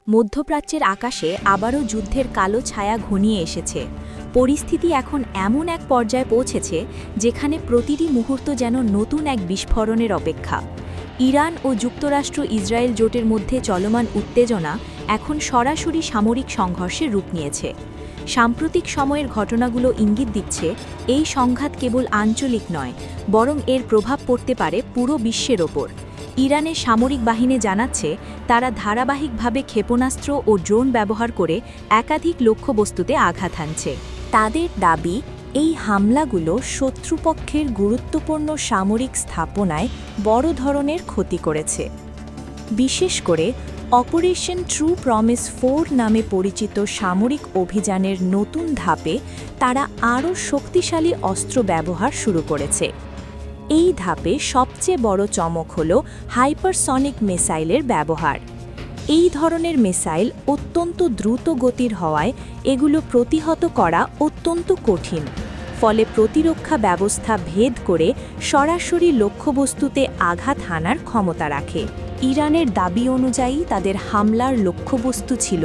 মধ্যপ্রাচ্যের আকাশে আবারও যুদ্ধের কালো ছায়া ঘনিয়ে এসেছে। পরিস্থিতি এখন এমন এক পর্যায়ে পৌঁছেছে যেখানে প্রতিটি মুহূর্ত যেন নতুন এক বিস্ফোরণের অপেক্ষা। ইরান ও যুক্তরাষ্ট্র ইসরায়েল জোটের মধ্যে চলমান উত্তেজনা এখন সরাসরি সামরিক সংঘর্ষের রূপ নিয়েছে। সাম্প্রতিক সময়ের ঘটনাগুলো ইঙ্গিত দিচ্ছে এই সংঘাত কেবল আঞ্চলিক নয়, বরং এর প্রভাব পড়তে পারে পুরো বিশ্বের ওপর। ইরানের সামরিক বাহিনী জানাচ্ছে তারা ধারাবাহিকভাবে ক্ষেপণাস্ত্র ও ড্রোন ব্যবহার করে একাধিক লক্ষ্যবস্তুতে আঘাত হানছে। তাদের দাবি, এই হামলাগুলো শত্রুপক্ষের গুরুত্বপূর্ণ সামরিক স্থাপনায় বড় ধরনের ক্ষতি করেছে। বিশেষ করে অপারেশন ট্রু প্রমিস 4 নামে পরিচিত সামরিক অভিযানের নতুন ধাপে তারা আরও শক্তিশালী অস্ত্র ব্যবহার শুরু করেছে। এই ধাপে সবচেয়ে বড় চমক হল হাইপারসনিক মিসাইলের ব্যবহার। এই ধরনের মিসাইল অত্যন্ত দ্রুত গতির হওয়ায় এগুলো প্রতিহত করা অত্যন্ত কঠিন, ফলে প্রতিরক্ষা ব্যবস্থা ভেদ করে সরাসরি লক্ষ্যবস্তুতে আঘাত হানার ক্ষমতা রাখে। ইরানের দাবি অনুযায়ী তাদের হামলার লক্ষ্যবস্তু ছিল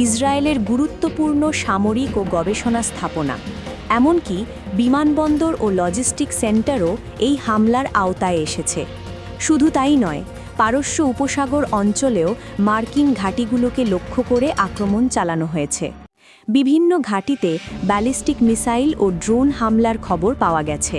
ইসরায়েলের গুরুত্বপূর্ণ সামরিক ও গবেষণা স্থাপনা। এমনকি বিমানবন্দর ও লজিস্টিক সেন্টারও এই হামলার আওতায় এসেছে। শুধু তাই নয়, পারস্য উপসাগর অঞ্চলেও মার্কিন ঘাঁটিগুলোকে লক্ষ্য করে আক্রমণ চালানো হয়েছে। বিভিন্ন ঘাঁটিতে ব্যালিস্টিক মিসাইল ও ড্রোন হামলার খবর পাওয়া গেছে।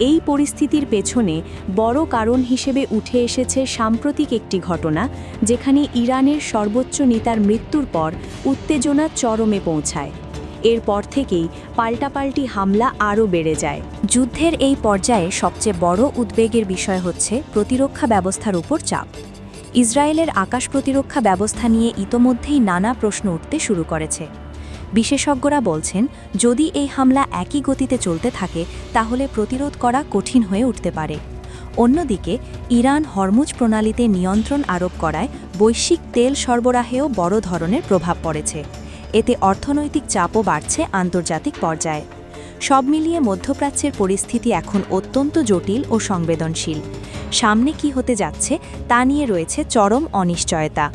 এই পরিস্থিতির পেছনে বড় কারণ হিসেবে উঠে এসেছে সাম্প্রতিক একটি ঘটনা, যেখানে ইরানের সর্বোচ্চ নেতার মৃত্যুর পর উত্তেজনা চরমে পৌঁছায়। এরপর থেকেই পাল্টাপাল্টি হামলা আরও বেড়ে যায়। যুদ্ধের এই পর্যায়ে সবচেয়ে বড় উদ্বেগের বিষয় হচ্ছে প্রতিরক্ষা ব্যবস্থার উপর চাপ। ইসরায়েলের আকাশ প্রতিরক্ষা ব্যবস্থা নিয়ে ইতোমধ্যেই নানা প্রশ্ন উঠতে শুরু করেছে। বিশেষজ্ঞরা বলছেন, যদি এই হামলা একই গতিতে চলতে থাকে তাহলে প্রতিরোধ করা কঠিন হয়ে উঠতে পারে। অন্যদিকে ইরান হরমুজ প্রণালীতে নিয়ন্ত্রণ আরোপ করায় বৈশ্বিক তেল সরবরাহেও বড় ধরনের প্রভাব পড়েছে। এতে অর্থনৈতিক চাপও বাড়ছে আন্তর্জাতিক পর্যায়ে। সব মিলিয়ে মধ্যপ্রাচ্যের পরিস্থিতি এখন অত্যন্ত জটিল ও সংবেদনশীল। সামনে কি হতে যাচ্ছে তা নিয়ে রয়েছে চরম অনিশ্চয়তা।